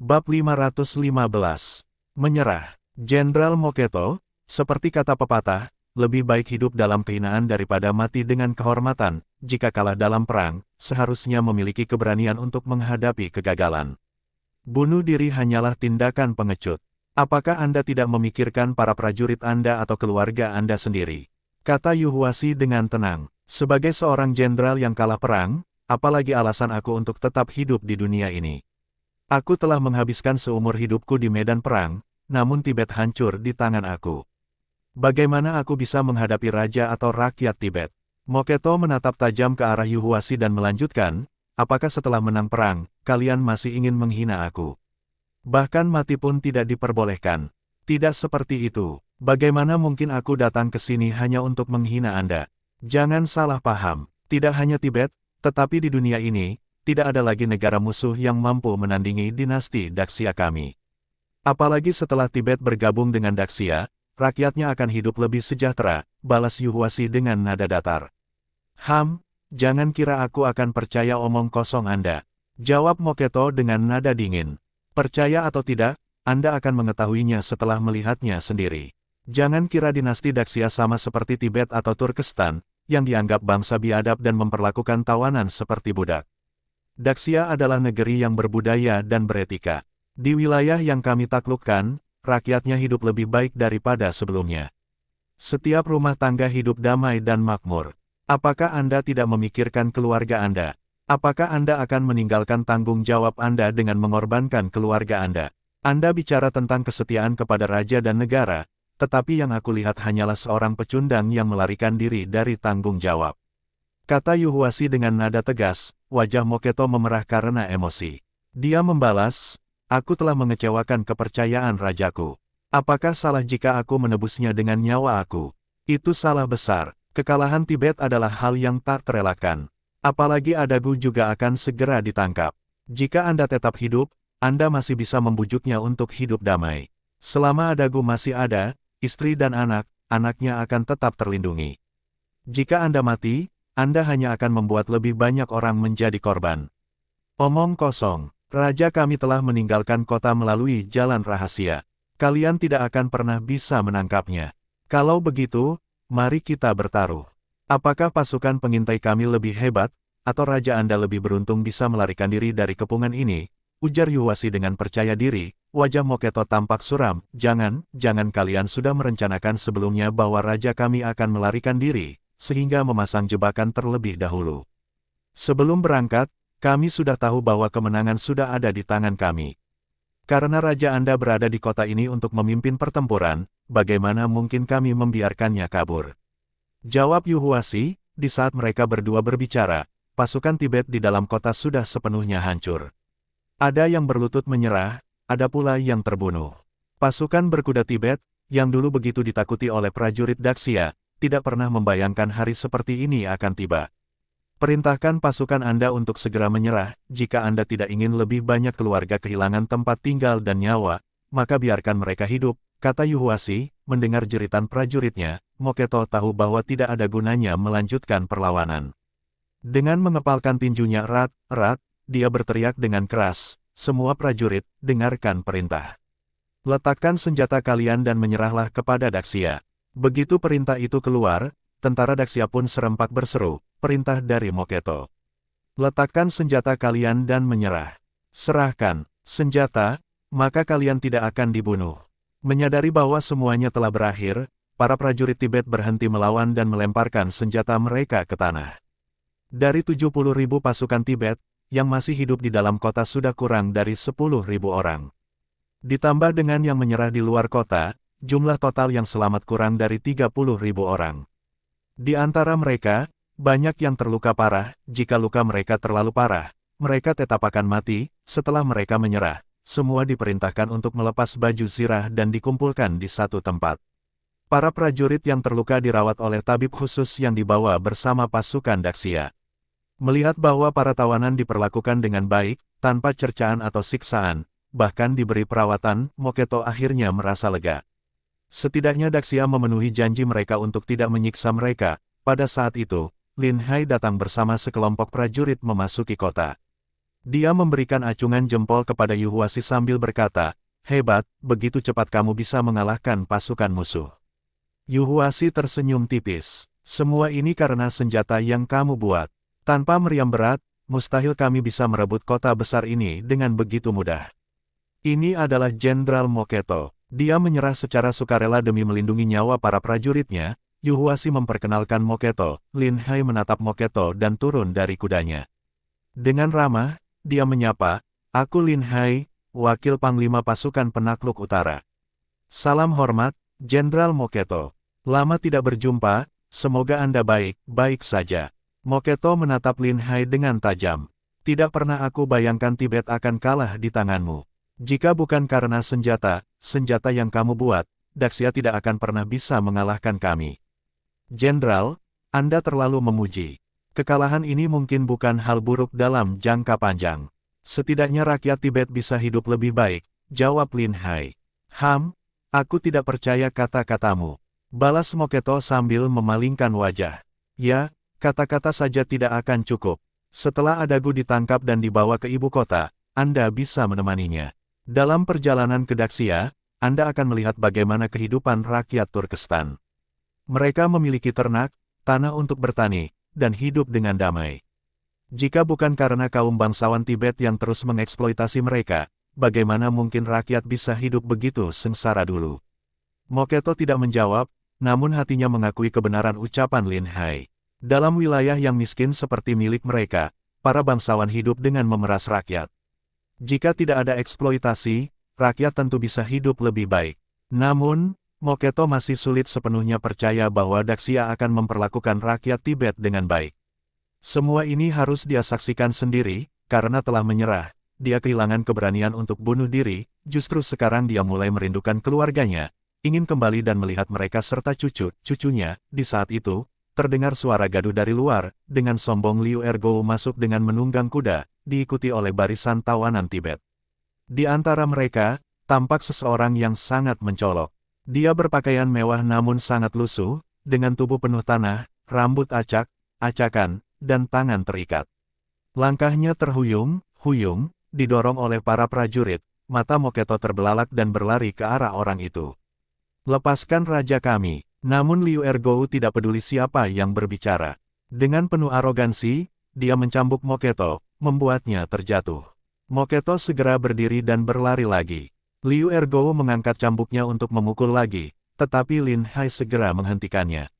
Bab 515. Menyerah. Jenderal Moketo, seperti kata pepatah, lebih baik hidup dalam kehinaan daripada mati dengan kehormatan. Jika kalah dalam perang, seharusnya memiliki keberanian untuk menghadapi kegagalan. Bunuh diri hanyalah tindakan pengecut. Apakah Anda tidak memikirkan para prajurit Anda atau keluarga Anda sendiri? Kata Yuhuwasi dengan tenang. Sebagai seorang jenderal yang kalah perang, apalagi alasan aku untuk tetap hidup di dunia ini? Aku telah menghabiskan seumur hidupku di medan perang, namun Tibet hancur di tangan aku. Bagaimana aku bisa menghadapi raja atau rakyat Tibet? Moketo menatap tajam ke arah Yuhuwasi dan melanjutkan, apakah setelah menang perang, kalian masih ingin menghina aku? Bahkan mati pun tidak diperbolehkan. Tidak seperti itu. Bagaimana mungkin aku datang ke sini hanya untuk menghina Anda? Jangan salah paham. Tidak hanya Tibet, tetapi di dunia ini, tidak ada lagi negara musuh yang mampu menandingi dinasti Daxia kami. Apalagi setelah Tibet bergabung dengan Daxia, rakyatnya akan hidup lebih sejahtera, balas Yuhuwasi dengan nada datar. Jangan kira aku akan percaya omong kosong Anda. Jawab Moketo dengan nada dingin. Percaya atau tidak, Anda akan mengetahuinya setelah melihatnya sendiri. Jangan kira dinasti Daxia sama seperti Tibet atau Turkestan, yang dianggap bangsa biadab dan memperlakukan tawanan seperti budak. Daxia adalah negeri yang berbudaya dan beretika. Di wilayah yang kami taklukkan, rakyatnya hidup lebih baik daripada sebelumnya. Setiap rumah tangga hidup damai dan makmur. Apakah Anda tidak memikirkan keluarga Anda? Apakah Anda akan meninggalkan tanggung jawab Anda dengan mengorbankan keluarga Anda? Anda bicara tentang kesetiaan kepada raja dan negara, tetapi yang aku lihat hanyalah seorang pecundang yang melarikan diri dari tanggung jawab. Kata Yuhuwasi dengan nada tegas, wajah Moketo memerah karena emosi. Dia membalas, aku telah mengecewakan kepercayaan rajaku. Apakah salah jika aku menebusnya dengan nyawa aku? Itu salah besar. Kekalahan Tibet adalah hal yang tak terelakkan. Apalagi Adagu juga akan segera ditangkap. Jika Anda tetap hidup, Anda masih bisa membujuknya untuk hidup damai. Selama Adagu masih ada, istri dan anak-anaknya akan tetap terlindungi. Jika Anda mati, Anda hanya akan membuat lebih banyak orang menjadi korban. Omong kosong. Raja kami telah meninggalkan kota melalui jalan rahasia. Kalian tidak akan pernah bisa menangkapnya. Kalau begitu, mari kita bertaruh. Apakah pasukan pengintai kami lebih hebat, atau raja Anda lebih beruntung bisa melarikan diri dari kepungan ini? Ujar Yuhuwasi dengan percaya diri. Wajah Moketo tampak suram. Jangan kalian sudah merencanakan sebelumnya bahwa raja kami akan melarikan diri, sehingga memasang jebakan terlebih dahulu. Sebelum berangkat, kami sudah tahu bahwa kemenangan sudah ada di tangan kami. Karena raja Anda berada di kota ini untuk memimpin pertempuran, bagaimana mungkin kami membiarkannya kabur? Jawab Yuhuwasi. Di saat mereka berdua berbicara, pasukan Tibet di dalam kota sudah sepenuhnya hancur. Ada yang berlutut menyerah, ada pula yang terbunuh. Pasukan berkuda Tibet, yang dulu begitu ditakuti oleh prajurit Daxia, tidak pernah membayangkan hari seperti ini akan tiba. Perintahkan pasukan Anda untuk segera menyerah. Jika Anda tidak ingin lebih banyak keluarga kehilangan tempat tinggal dan nyawa, maka biarkan mereka hidup, kata Yuhuwasi. Mendengar jeritan prajuritnya, Moketo tahu bahwa tidak ada gunanya melanjutkan perlawanan. Dengan mengepalkan tinjunya erat, dia berteriak dengan keras, semua prajurit, dengarkan perintah. Letakkan senjata kalian dan menyerahlah kepada Daxia. Begitu perintah itu keluar, tentara Daxia pun serempak berseru, perintah dari Moketo. Letakkan senjata kalian dan menyerah. Serahkan senjata, maka kalian tidak akan dibunuh. Menyadari bahwa semuanya telah berakhir, para prajurit Tibet berhenti melawan dan melemparkan senjata mereka ke tanah. Dari 70.000 pasukan Tibet, yang masih hidup di dalam kota sudah kurang dari 10.000 orang. Ditambah dengan yang menyerah di luar kota, jumlah total yang selamat kurang dari 30.000 orang. Di antara mereka, banyak yang terluka parah. Jika luka mereka terlalu parah, mereka tetap akan mati. Setelah mereka menyerah, semua diperintahkan untuk melepas baju zirah dan dikumpulkan di satu tempat. Para prajurit yang terluka dirawat oleh tabib khusus yang dibawa bersama pasukan Daxia. Melihat bahwa para tawanan diperlakukan dengan baik, tanpa cercaan atau siksaan, bahkan diberi perawatan, Moketo akhirnya merasa lega. Setidaknya Daxia memenuhi janji mereka untuk tidak menyiksa mereka. Pada saat itu, Lin Hai datang bersama sekelompok prajurit memasuki kota. Dia memberikan acungan jempol kepada Yuhuasi sambil berkata, "Hebat, begitu cepat kamu bisa mengalahkan pasukan musuh." Yuhuasi tersenyum tipis. "Semua ini karena senjata yang kamu buat. Tanpa meriam berat, mustahil kami bisa merebut kota besar ini dengan begitu mudah." Ini adalah Jenderal Moketo. Dia menyerah secara sukarela demi melindungi nyawa para prajuritnya. Yuhuasi memperkenalkan Moketo. Lin Hai menatap Moketo dan turun dari kudanya. Dengan ramah, dia menyapa, "Aku Lin Hai, wakil Panglima Pasukan Penakluk Utara." "Salam hormat, Jenderal Moketo. Lama tidak berjumpa, semoga Anda baik-baik saja." Moketo menatap Lin Hai dengan tajam. "Tidak pernah aku bayangkan Tibet akan kalah di tanganmu. Jika bukan karena senjata yang kamu buat, Daxia tidak akan pernah bisa mengalahkan kami." "Jenderal, Anda terlalu memuji. Kekalahan ini mungkin bukan hal buruk dalam jangka panjang. Setidaknya rakyat Tibet bisa hidup lebih baik," jawab Lin Hai. Aku tidak percaya kata-katamu," balas Moketo sambil memalingkan wajah. "Ya, kata-kata saja tidak akan cukup. Setelah Adagu ditangkap dan dibawa ke ibu kota, Anda bisa menemaninya. Dalam perjalanan ke Daxia, Anda akan melihat bagaimana kehidupan rakyat Turkestan. Mereka memiliki ternak, tanah untuk bertani, dan hidup dengan damai. Jika bukan karena kaum bangsawan Tibet yang terus mengeksploitasi mereka, bagaimana mungkin rakyat bisa hidup begitu sengsara dulu?" Moketo tidak menjawab, namun hatinya mengakui kebenaran ucapan Lin Hai. Dalam wilayah yang miskin seperti milik mereka, para bangsawan hidup dengan memeras rakyat. Jika tidak ada eksploitasi, rakyat tentu bisa hidup lebih baik. Namun, Moketo masih sulit sepenuhnya percaya bahwa Daxia akan memperlakukan rakyat Tibet dengan baik. Semua ini harus dia saksikan sendiri, karena telah menyerah, dia kehilangan keberanian untuk bunuh diri, justru sekarang dia mulai merindukan keluarganya, ingin kembali dan melihat mereka serta cucunya. Di saat itu, terdengar suara gaduh dari luar, dengan sombong Liu Ergo masuk dengan menunggang kuda, diikuti oleh barisan tawanan Tibet. Di antara mereka, tampak seseorang yang sangat mencolok. Dia berpakaian mewah namun sangat lusuh, dengan tubuh penuh tanah, rambut acakan, dan tangan terikat. Langkahnya terhuyung, didorong oleh para prajurit, mata Moketo terbelalak dan berlari ke arah orang itu. "Lepaskan raja kami." Namun Liu Ergo tidak peduli siapa yang berbicara. Dengan penuh arogansi, dia mencambuk Moketo, membuatnya terjatuh. Moketo segera berdiri dan berlari lagi. Liu Ergo mengangkat cambuknya untuk memukul lagi, tetapi Lin Hai segera menghentikannya.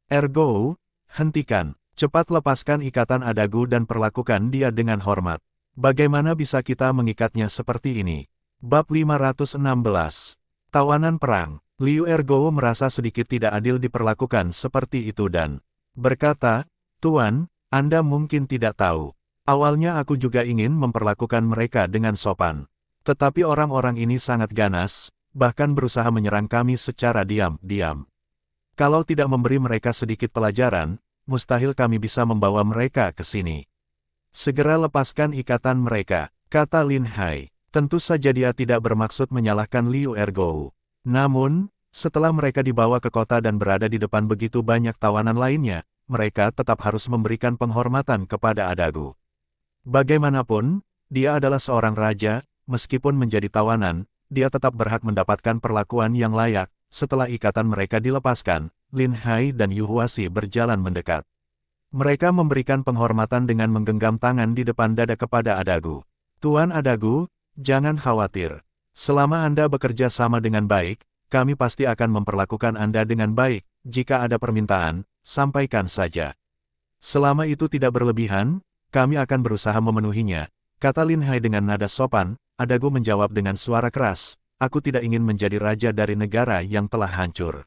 "Ergo, hentikan. Cepat lepaskan ikatan Adagu dan perlakukan dia dengan hormat. Bagaimana bisa kita mengikatnya seperti ini?" Bab 516. Tawanan Perang. Liu Ergo merasa sedikit tidak adil diperlakukan seperti itu dan berkata, "Tuan, Anda mungkin tidak tahu. Awalnya aku juga ingin memperlakukan mereka dengan sopan. Tetapi orang-orang ini sangat ganas, bahkan berusaha menyerang kami secara diam-diam. Kalau tidak memberi mereka sedikit pelajaran, mustahil kami bisa membawa mereka ke sini. Segera lepaskan ikatan mereka," kata Lin Hai. Tentu saja dia tidak bermaksud menyalahkan Liu Ergo. Namun, setelah mereka dibawa ke kota dan berada di depan begitu banyak tawanan lainnya, mereka tetap harus memberikan penghormatan kepada Adagu. Bagaimanapun, dia adalah seorang raja. Meskipun menjadi tawanan, dia tetap berhak mendapatkan perlakuan yang layak. Setelah ikatan mereka dilepaskan, Lin Hai dan Yuhuasi berjalan mendekat. Mereka memberikan penghormatan dengan menggenggam tangan di depan dada kepada Adagu. "Tuan Adagu, jangan khawatir. Selama Anda bekerja sama dengan baik, kami pasti akan memperlakukan Anda dengan baik. Jika ada permintaan, sampaikan saja. Selama itu tidak berlebihan, kami akan berusaha memenuhinya," kata Lin Hai dengan nada sopan. Adagu menjawab dengan suara keras, "Aku tidak ingin menjadi raja dari negara yang telah hancur.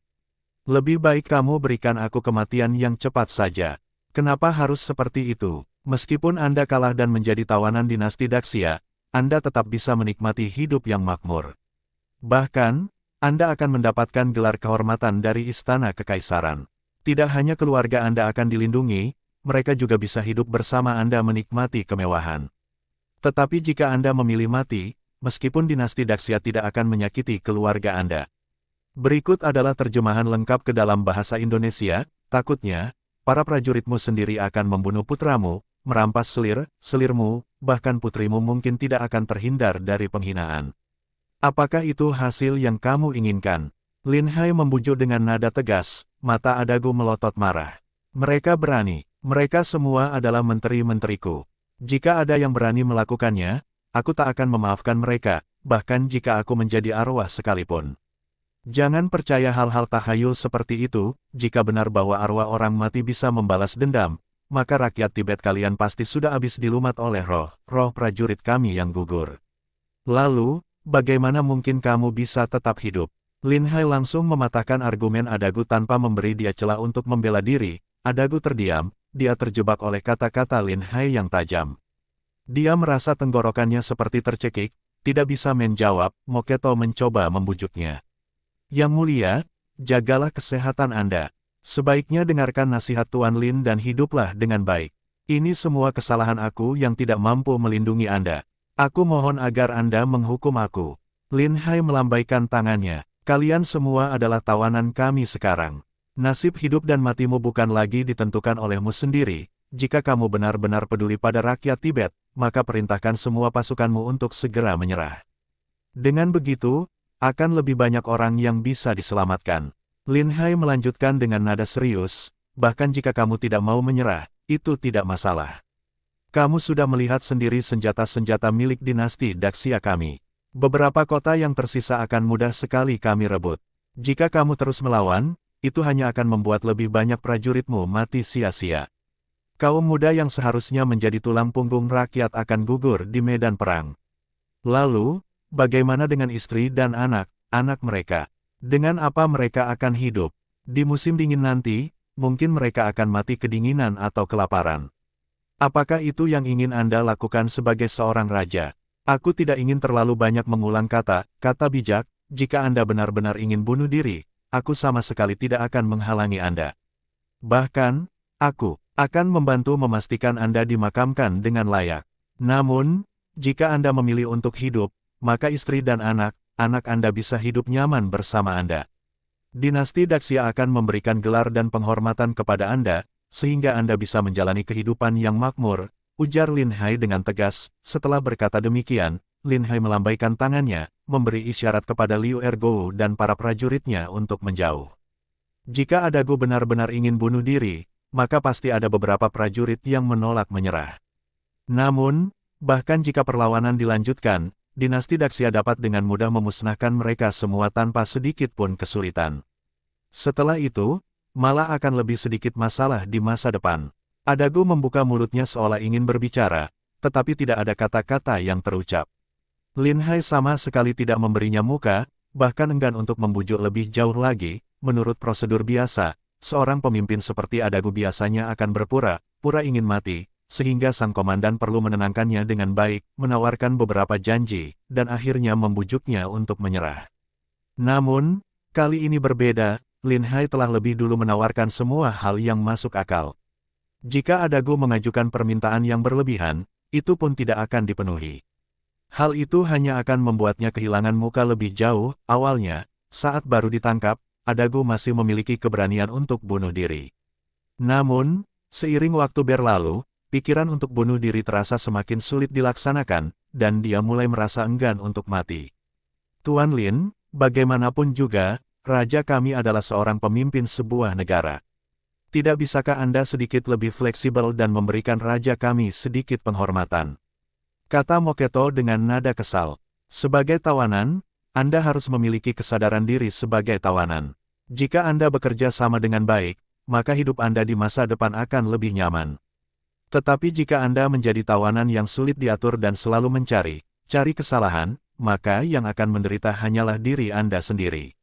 Lebih baik kamu berikan aku kematian yang cepat saja." "Kenapa harus seperti itu? Meskipun Anda kalah dan menjadi tawanan dinasti Daxia, Anda tetap bisa menikmati hidup yang makmur. Bahkan, Anda akan mendapatkan gelar kehormatan dari Istana Kekaisaran. Tidak hanya keluarga Anda akan dilindungi, mereka juga bisa hidup bersama Anda menikmati kemewahan. Tetapi jika Anda memilih mati, meskipun dinasti Daxia tidak akan menyakiti keluarga Anda." Berikut adalah terjemahan lengkap ke dalam bahasa Indonesia. "Takutnya, para prajuritmu sendiri akan membunuh putramu, merampas selirmu, bahkan putrimu mungkin tidak akan terhindar dari penghinaan. Apakah itu hasil yang kamu inginkan? Lin Hai membujuk dengan nada tegas, mata Adagu melotot marah. Mereka berani, mereka semua adalah menteri-menteriku. Jika ada yang berani melakukannya, aku tak akan memaafkan mereka, bahkan jika aku menjadi arwah sekalipun. Jangan percaya hal-hal tahayul seperti itu, jika benar bahwa arwah orang mati bisa membalas dendam, maka rakyat Tibet kalian pasti sudah habis dilumat oleh roh prajurit kami yang gugur. Lalu, bagaimana mungkin kamu bisa tetap hidup? Lin Hai langsung mematahkan argumen Adagu tanpa memberi dia celah untuk membela diri. Adagu terdiam, dia terjebak oleh kata-kata Lin Hai yang tajam. Dia merasa tenggorokannya seperti tercekik, tidak bisa menjawab. Moketo mencoba membujuknya. Yang mulia, jagalah kesehatan Anda. Sebaiknya dengarkan nasihat Tuan Lin dan hiduplah dengan baik. Ini semua kesalahan aku yang tidak mampu melindungi Anda. Aku mohon agar Anda menghukum aku. Lin Hai melambaikan tangannya. Kalian semua adalah tawanan kami sekarang. Nasib hidup dan matimu bukan lagi ditentukan olehmu sendiri. Jika kamu benar-benar peduli pada rakyat Tibet, maka perintahkan semua pasukanmu untuk segera menyerah. Dengan begitu, akan lebih banyak orang yang bisa diselamatkan. Lin Hai melanjutkan dengan nada serius, bahkan jika kamu tidak mau menyerah, itu tidak masalah. Kamu sudah melihat sendiri senjata-senjata milik dinasti Daxia kami. Beberapa kota yang tersisa akan mudah sekali kami rebut. Jika kamu terus melawan, itu hanya akan membuat lebih banyak prajuritmu mati sia-sia. Kaum muda yang seharusnya menjadi tulang punggung rakyat akan gugur di medan perang. Lalu, bagaimana dengan istri dan anak-anak mereka? Dengan apa mereka akan hidup? Di musim dingin nanti, mungkin mereka akan mati kedinginan atau kelaparan. Apakah itu yang ingin Anda lakukan sebagai seorang raja? Aku tidak ingin terlalu banyak mengulang kata bijak. Jika Anda benar-benar ingin bunuh diri, aku sama sekali tidak akan menghalangi Anda. Bahkan, aku akan membantu memastikan Anda dimakamkan dengan layak. Namun, jika Anda memilih untuk hidup, maka istri dan anak-anak Anda bisa hidup nyaman bersama Anda. Dinasti Daxia akan memberikan gelar dan penghormatan kepada Anda, sehingga Anda bisa menjalani kehidupan yang makmur, ujar Lin Hai dengan tegas. Setelah berkata demikian, Lin Hai melambaikan tangannya, memberi isyarat kepada Liu Ergo dan para prajuritnya untuk menjauh. Jika Adagu benar-benar ingin bunuh diri, maka pasti ada beberapa prajurit yang menolak menyerah. Namun, bahkan jika perlawanan dilanjutkan, dinasti Daxia dapat dengan mudah memusnahkan mereka semua tanpa sedikit pun kesulitan. Setelah itu, malah akan lebih sedikit masalah di masa depan. Adagu membuka mulutnya seolah ingin berbicara, tetapi tidak ada kata-kata yang terucap. Lin Hai sama sekali tidak memberinya muka, bahkan enggan untuk membujuk lebih jauh lagi. Menurut prosedur biasa, seorang pemimpin seperti Adagu biasanya akan berpura-pura ingin mati, sehingga sang komandan perlu menenangkannya dengan baik, menawarkan beberapa janji, dan akhirnya membujuknya untuk menyerah. Namun, kali ini berbeda. Lin Hai telah lebih dulu menawarkan semua hal yang masuk akal. Jika Adagu mengajukan permintaan yang berlebihan, itu pun tidak akan dipenuhi. Hal itu hanya akan membuatnya kehilangan muka lebih jauh. Awalnya, saat baru ditangkap, Adagu masih memiliki keberanian untuk bunuh diri. Namun, seiring waktu berlalu, pikiran untuk bunuh diri terasa semakin sulit dilaksanakan, dan dia mulai merasa enggan untuk mati. Tuan Lin, bagaimanapun juga, raja kami adalah seorang pemimpin sebuah negara. Tidak bisakah Anda sedikit lebih fleksibel dan memberikan raja kami sedikit penghormatan? Kata Moketo dengan nada kesal. Sebagai tawanan, Anda harus memiliki kesadaran diri sebagai tawanan. Jika Anda bekerja sama dengan baik, maka hidup Anda di masa depan akan lebih nyaman. Tetapi jika Anda menjadi tawanan yang sulit diatur dan selalu mencari kesalahan, maka yang akan menderita hanyalah diri Anda sendiri.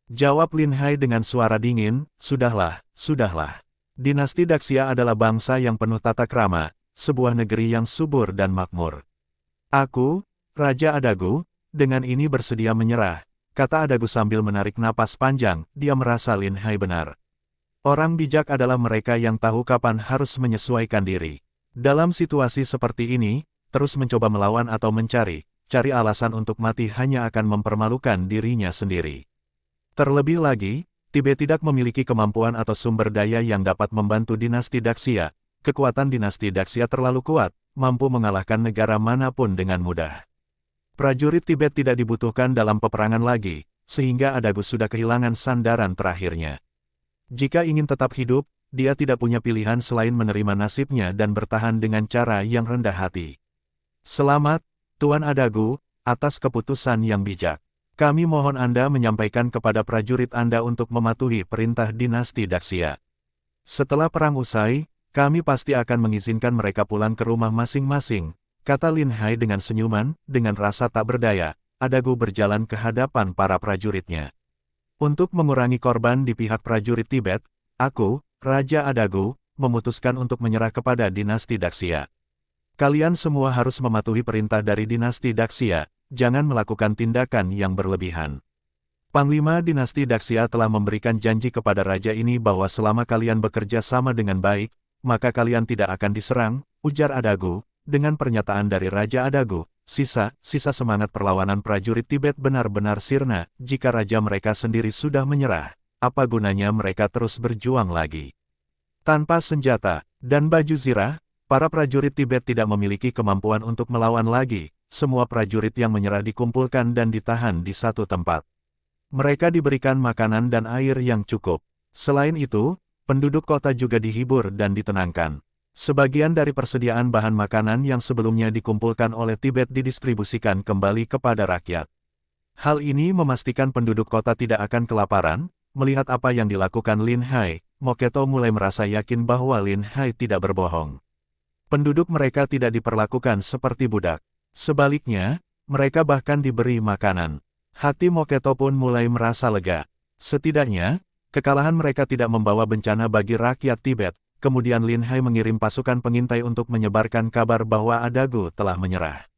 Jawab Lin Hai dengan suara dingin, sudahlah. Dinasti Daxia adalah bangsa yang penuh tata krama, sebuah negeri yang subur dan makmur. Aku, Raja Adagu, dengan ini bersedia menyerah, kata Adagu sambil menarik napas panjang. Dia merasa Lin Hai benar. Orang bijak adalah mereka yang tahu kapan harus menyesuaikan diri. Dalam situasi seperti ini, terus mencoba melawan atau mencari alasan untuk mati hanya akan mempermalukan dirinya sendiri. Terlebih lagi, Tibet tidak memiliki kemampuan atau sumber daya yang dapat membantu dinasti Daxia, kekuatan dinasti Daxia terlalu kuat, mampu mengalahkan negara manapun dengan mudah. Prajurit Tibet tidak dibutuhkan dalam peperangan lagi, sehingga Adagus sudah kehilangan sandaran terakhirnya. Jika ingin tetap hidup, dia tidak punya pilihan selain menerima nasibnya dan bertahan dengan cara yang rendah hati. Selamat, Tuan Adagu, atas keputusan yang bijak. Kami mohon Anda menyampaikan kepada prajurit Anda untuk mematuhi perintah dinasti Daxia. Setelah perang usai, kami pasti akan mengizinkan mereka pulang ke rumah masing-masing, kata Lin Hai dengan senyuman. Dengan rasa tak berdaya, Adagu berjalan ke hadapan para prajuritnya. Untuk mengurangi korban di pihak prajurit Tibet, aku, Raja Adagu, memutuskan untuk menyerah kepada dinasti Daxia. Kalian semua harus mematuhi perintah dari dinasti Daxia, jangan melakukan tindakan yang berlebihan. Panglima dinasti Daxia telah memberikan janji kepada raja ini bahwa selama kalian bekerja sama dengan baik, maka kalian tidak akan diserang, ujar Adagu. Dengan pernyataan dari Raja Adagu, sisa semangat perlawanan prajurit Tibet benar-benar sirna. Jika raja mereka sendiri sudah menyerah, apa gunanya mereka terus berjuang lagi? Tanpa senjata dan baju zirah, para prajurit Tibet tidak memiliki kemampuan untuk melawan lagi. Semua prajurit yang menyerah dikumpulkan dan ditahan di satu tempat. Mereka diberikan makanan dan air yang cukup. Selain itu, penduduk kota juga dihibur dan ditenangkan. Sebagian dari persediaan bahan makanan yang sebelumnya dikumpulkan oleh Tibet didistribusikan kembali kepada rakyat. Hal ini memastikan penduduk kota tidak akan kelaparan. Melihat apa yang dilakukan Lin Hai, Moketo mulai merasa yakin bahwa Lin Hai tidak berbohong. Penduduk mereka tidak diperlakukan seperti budak. Sebaliknya, mereka bahkan diberi makanan. Hati Moketo pun mulai merasa lega. Setidaknya, kekalahan mereka tidak membawa bencana bagi rakyat Tibet. Kemudian Lin Hai mengirim pasukan pengintai untuk menyebarkan kabar bahwa Adagu telah menyerah.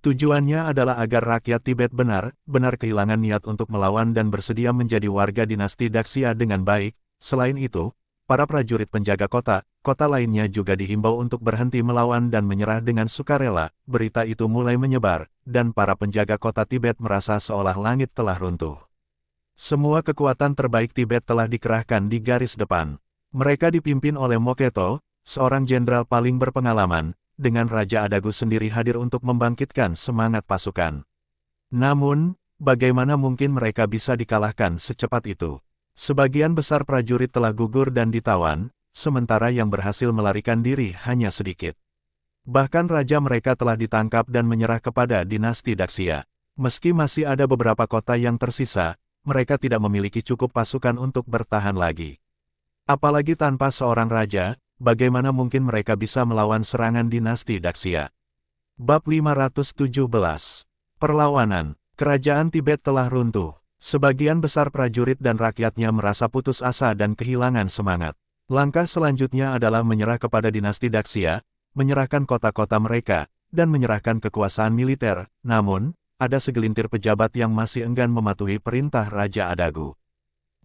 Tujuannya adalah agar rakyat Tibet benar-benar kehilangan niat untuk melawan dan bersedia menjadi warga dinasti Daxia dengan baik. Selain itu, para prajurit penjaga kota lainnya juga dihimbau untuk berhenti melawan dan menyerah dengan sukarela. Berita itu mulai menyebar, dan para penjaga kota Tibet merasa seolah langit telah runtuh. Semua kekuatan terbaik Tibet telah dikerahkan di garis depan. Mereka dipimpin oleh Moketo, seorang jenderal paling berpengalaman, dengan Raja Adagu sendiri hadir untuk membangkitkan semangat pasukan. Namun, bagaimana mungkin mereka bisa dikalahkan secepat itu? Sebagian besar prajurit telah gugur dan ditawan, sementara yang berhasil melarikan diri hanya sedikit. Bahkan raja mereka telah ditangkap dan menyerah kepada dinasti Daxia. Meski masih ada beberapa kota yang tersisa, mereka tidak memiliki cukup pasukan untuk bertahan lagi. Apalagi tanpa seorang raja, bagaimana mungkin mereka bisa melawan serangan dinasti Daxia? Bab 517. Perlawanan. Kerajaan Tibet telah runtuh. Sebagian besar prajurit dan rakyatnya merasa putus asa dan kehilangan semangat. Langkah selanjutnya adalah menyerah kepada dinasti Daxia, menyerahkan kota-kota mereka, dan menyerahkan kekuasaan militer. Namun, ada segelintir pejabat yang masih enggan mematuhi perintah Raja Adagu.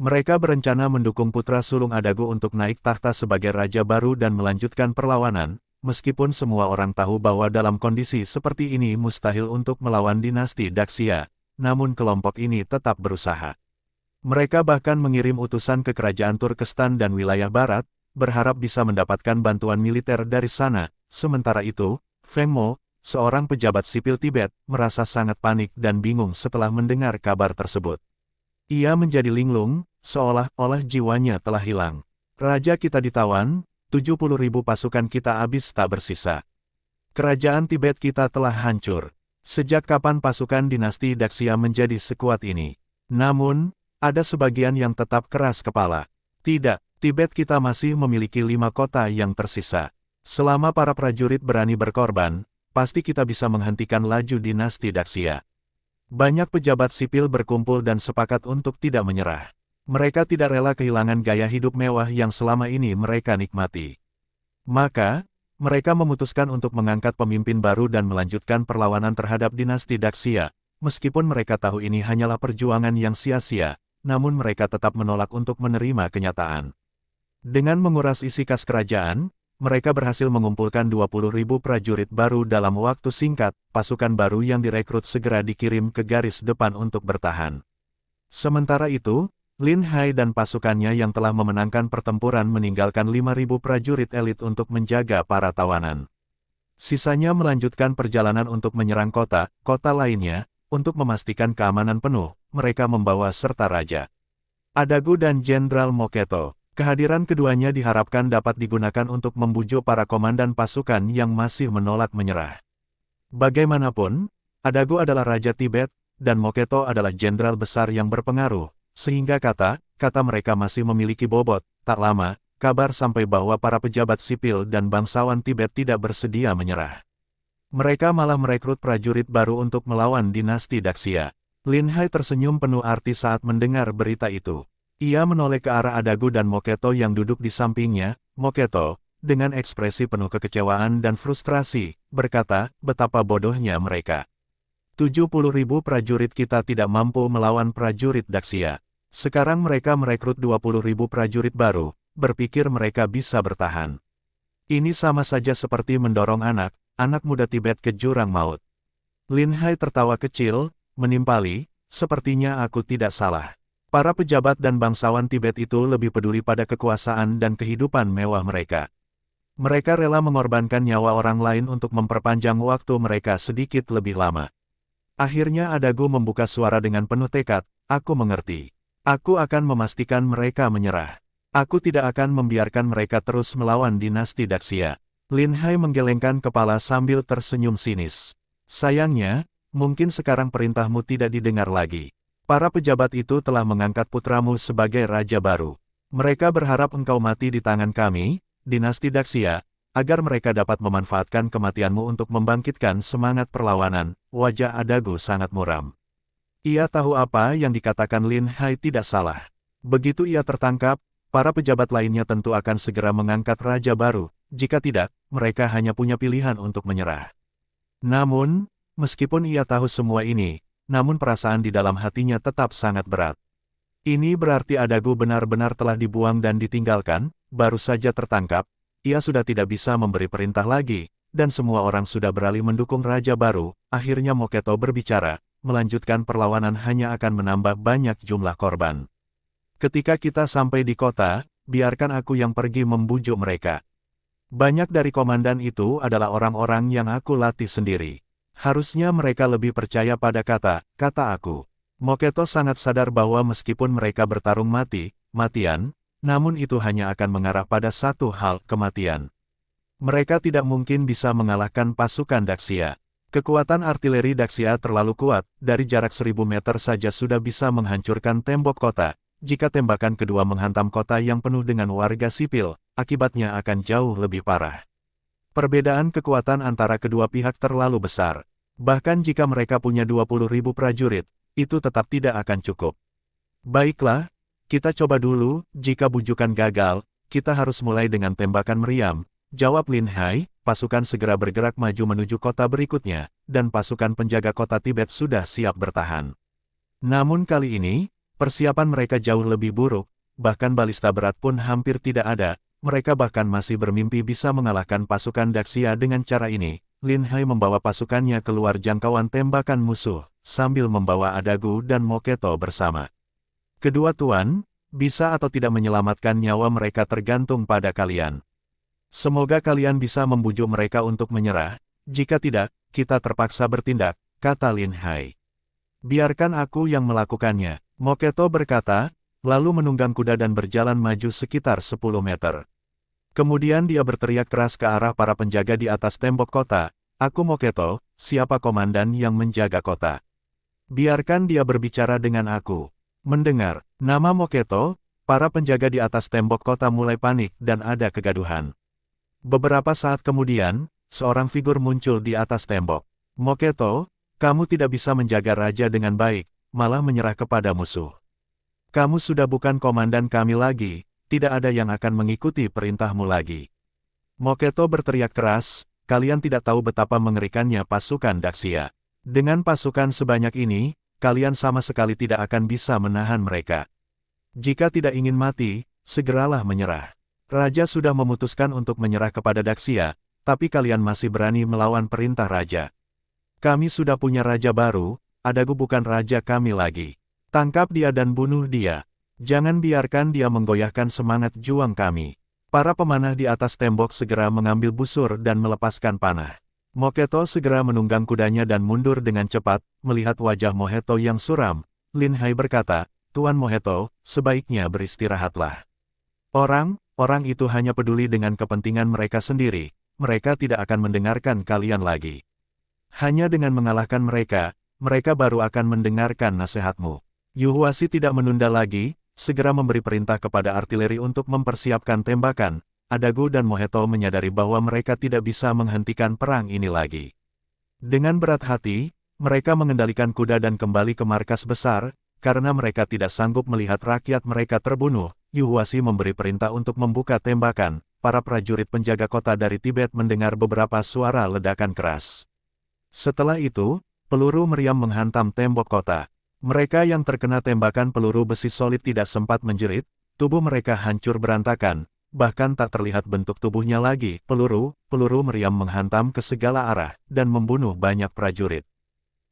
Mereka berencana mendukung putra sulung Adagu untuk naik tahta sebagai raja baru dan melanjutkan perlawanan, meskipun semua orang tahu bahwa dalam kondisi seperti ini mustahil untuk melawan dinasti Daxia, namun kelompok ini tetap berusaha. Mereka bahkan mengirim utusan ke kerajaan Turkestan dan wilayah barat, berharap bisa mendapatkan bantuan militer dari sana. Sementara itu, Feng Mo, seorang pejabat sipil Tibet, merasa sangat panik dan bingung setelah mendengar kabar tersebut. Ia menjadi linglung, seolah-olah jiwanya telah hilang. Raja kita ditawan, 70.000 pasukan kita habis tak bersisa. Kerajaan Tibet kita telah hancur. Sejak kapan pasukan dinasti Daxia menjadi sekuat ini? Namun, ada sebagian yang tetap keras kepala. Tidak, Tibet kita masih memiliki 5 kota yang tersisa. Selama para prajurit berani berkorban, pasti kita bisa menghentikan laju dinasti Daxia. Banyak pejabat sipil berkumpul dan sepakat untuk tidak menyerah. Mereka tidak rela kehilangan gaya hidup mewah yang selama ini mereka nikmati. Maka, mereka memutuskan untuk mengangkat pemimpin baru dan melanjutkan perlawanan terhadap dinasti Daxia. Meskipun mereka tahu ini hanyalah perjuangan yang sia-sia, namun mereka tetap menolak untuk menerima kenyataan. Dengan menguras isi kas kerajaan, mereka berhasil mengumpulkan 20.000 prajurit baru dalam waktu singkat. Pasukan baru yang direkrut segera dikirim ke garis depan untuk bertahan. Sementara itu, Lin Hai dan pasukannya yang telah memenangkan pertempuran meninggalkan 5.000 prajurit elit untuk menjaga para tawanan. Sisanya melanjutkan perjalanan untuk menyerang kota lainnya, untuk memastikan keamanan penuh, mereka membawa serta Raja Adagu dan Jenderal Moketo. Kehadiran keduanya diharapkan dapat digunakan untuk membujuk para komandan pasukan yang masih menolak menyerah. Bagaimanapun, Adagu adalah Raja Tibet, dan Moketo adalah jenderal besar yang berpengaruh, sehingga kata mereka masih memiliki bobot. Tak lama, kabar sampai bahwa para pejabat sipil dan bangsawan Tibet tidak bersedia menyerah. Mereka malah merekrut prajurit baru untuk melawan dinasti Daxia. Lin Hai tersenyum penuh arti saat mendengar berita itu. Ia menoleh ke arah Adagu dan Moketo yang duduk di sampingnya. Moketo, dengan ekspresi penuh kekecewaan dan frustrasi, berkata, betapa bodohnya mereka. 70.000 prajurit kita tidak mampu melawan prajurit Daxia. Sekarang mereka merekrut 20.000 prajurit baru, berpikir mereka bisa bertahan. Ini sama saja seperti mendorong anak muda Tibet ke jurang maut. Lin Hai tertawa kecil, menimpali, sepertinya aku tidak salah. Para pejabat dan bangsawan Tibet itu lebih peduli pada kekuasaan dan kehidupan mewah mereka. Mereka rela mengorbankan nyawa orang lain untuk memperpanjang waktu mereka sedikit lebih lama. Akhirnya Adagu membuka suara dengan penuh tekad, aku mengerti. Aku akan memastikan mereka menyerah. Aku tidak akan membiarkan mereka terus melawan dinasti Daxia. Lin Hai menggelengkan kepala sambil tersenyum sinis. Sayangnya, mungkin sekarang perintahmu tidak didengar lagi. Para pejabat itu telah mengangkat putramu sebagai raja baru. Mereka berharap engkau mati di tangan kami, dinasti Daxia, agar mereka dapat memanfaatkan kematianmu untuk membangkitkan semangat perlawanan. Wajah Adagu sangat muram. Ia tahu apa yang dikatakan Lin Hai tidak salah. Begitu ia tertangkap, para pejabat lainnya tentu akan segera mengangkat raja baru. Jika tidak, mereka hanya punya pilihan untuk menyerah. Namun, meskipun ia tahu semua ini, namun perasaan di dalam hatinya tetap sangat berat. Ini berarti Adagu benar-benar telah dibuang dan ditinggalkan, baru saja tertangkap, ia sudah tidak bisa memberi perintah lagi, dan semua orang sudah beralih mendukung raja baru. Akhirnya Moketo berbicara, melanjutkan perlawanan hanya akan menambah banyak jumlah korban. Ketika kita sampai di kota, biarkan aku yang pergi membujuk mereka. Banyak dari komandan itu adalah orang-orang yang aku latih sendiri. Harusnya mereka lebih percaya pada kata aku. Moketo sangat sadar bahwa meskipun mereka bertarung mati-matian, namun itu hanya akan mengarah pada satu hal, kematian. Mereka tidak mungkin bisa mengalahkan pasukan Daxia. Kekuatan artileri Daxia terlalu kuat, dari jarak 1000 meter saja sudah bisa menghancurkan tembok kota. Jika tembakan kedua menghantam kota yang penuh dengan warga sipil, akibatnya akan jauh lebih parah. Perbedaan kekuatan antara kedua pihak terlalu besar. Bahkan jika mereka punya 20.000 prajurit, itu tetap tidak akan cukup. Baiklah, kita coba dulu. Jika bujukan gagal, kita harus mulai dengan tembakan meriam, jawab Lin Hai. Pasukan segera bergerak maju menuju kota berikutnya, dan pasukan penjaga kota Tibet sudah siap bertahan. Namun kali ini, persiapan mereka jauh lebih buruk, bahkan balista berat pun hampir tidak ada. Mereka bahkan masih bermimpi bisa mengalahkan pasukan Daxia dengan cara ini. Lin Hai membawa pasukannya keluar jangkauan tembakan musuh, sambil membawa Adagu dan Moketo bersama. Kedua tuan, bisa atau tidak menyelamatkan nyawa mereka tergantung pada kalian. Semoga kalian bisa membujuk mereka untuk menyerah. Jika tidak, kita terpaksa bertindak, kata Lin Hai. Biarkan aku yang melakukannya, Moketo berkata, lalu menunggang kuda dan berjalan maju sekitar 10 meter. Kemudian dia berteriak keras ke arah para penjaga di atas tembok kota, aku Moketo, siapa komandan yang menjaga kota? Biarkan dia berbicara dengan aku. Mendengar nama Moketo, para penjaga di atas tembok kota mulai panik dan ada kegaduhan. Beberapa saat kemudian, seorang figur muncul di atas tembok. Moketo, kamu tidak bisa menjaga raja dengan baik, malah menyerah kepada musuh. Kamu sudah bukan komandan kami lagi, tidak ada yang akan mengikuti perintahmu lagi. Moketo berteriak keras, kalian tidak tahu betapa mengerikannya pasukan Daxia. Dengan pasukan sebanyak ini, kalian sama sekali tidak akan bisa menahan mereka. Jika tidak ingin mati, segeralah menyerah. Raja sudah memutuskan untuk menyerah kepada Daxia, tapi kalian masih berani melawan perintah raja. Kami sudah punya raja baru, Adagu bukan raja kami lagi. Tangkap dia dan bunuh dia. Jangan biarkan dia menggoyahkan semangat juang kami. Para pemanah di atas tembok segera mengambil busur dan melepaskan panah. Moketo segera menunggang kudanya dan mundur dengan cepat, melihat wajah Moheto yang suram. Lin Hai berkata, Tuan Moheto, sebaiknya beristirahatlah. Orang itu hanya peduli dengan kepentingan mereka sendiri, mereka tidak akan mendengarkan kalian lagi. Hanya dengan mengalahkan mereka, mereka baru akan mendengarkan nasihatmu. Yu Huasi tidak menunda lagi, segera memberi perintah kepada artileri untuk mempersiapkan tembakan. Adagu dan Moheto menyadari bahwa mereka tidak bisa menghentikan perang ini lagi. Dengan berat hati, mereka mengendalikan kuda dan kembali ke markas besar, karena mereka tidak sanggup melihat rakyat mereka terbunuh. Yu Huasi memberi perintah untuk membuka tembakan. Para prajurit penjaga kota dari Tibet mendengar beberapa suara ledakan keras. Setelah itu, peluru meriam menghantam tembok kota. Mereka yang terkena tembakan peluru besi solid tidak sempat menjerit, tubuh mereka hancur berantakan, bahkan tak terlihat bentuk tubuhnya lagi. Peluru meriam menghantam ke segala arah, dan membunuh banyak prajurit.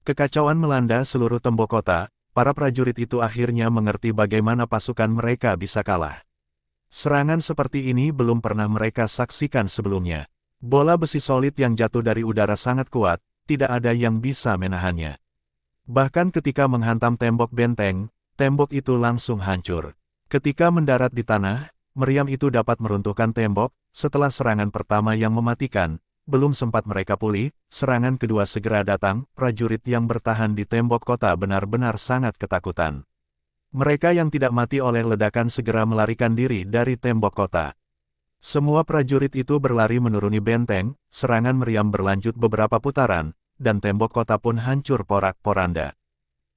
Kekacauan melanda seluruh tembok kota, para prajurit itu akhirnya mengerti bagaimana pasukan mereka bisa kalah. Serangan seperti ini belum pernah mereka saksikan sebelumnya. Bola besi solid yang jatuh dari udara sangat kuat, tidak ada yang bisa menahannya. Bahkan ketika menghantam tembok benteng, tembok itu langsung hancur. Ketika mendarat di tanah, meriam itu dapat meruntuhkan tembok. Setelah serangan pertama yang mematikan, belum sempat mereka pulih, serangan kedua segera datang. Prajurit yang bertahan di tembok kota benar-benar sangat ketakutan. Mereka yang tidak mati oleh ledakan segera melarikan diri dari tembok kota. Semua prajurit itu berlari menuruni benteng, serangan meriam berlanjut beberapa putaran, dan tembok kota pun hancur porak-poranda.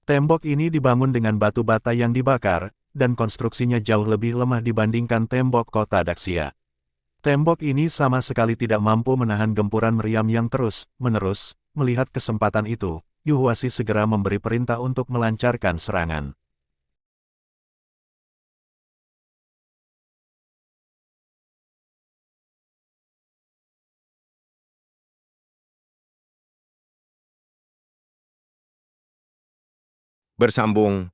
Tembok ini dibangun dengan batu bata yang dibakar, dan konstruksinya jauh lebih lemah dibandingkan tembok kota Daxia. Tembok ini sama sekali tidak mampu menahan gempuran meriam yang terus-menerus. Melihat kesempatan itu, Yu Huasi segera memberi perintah untuk melancarkan serangan. Bersambung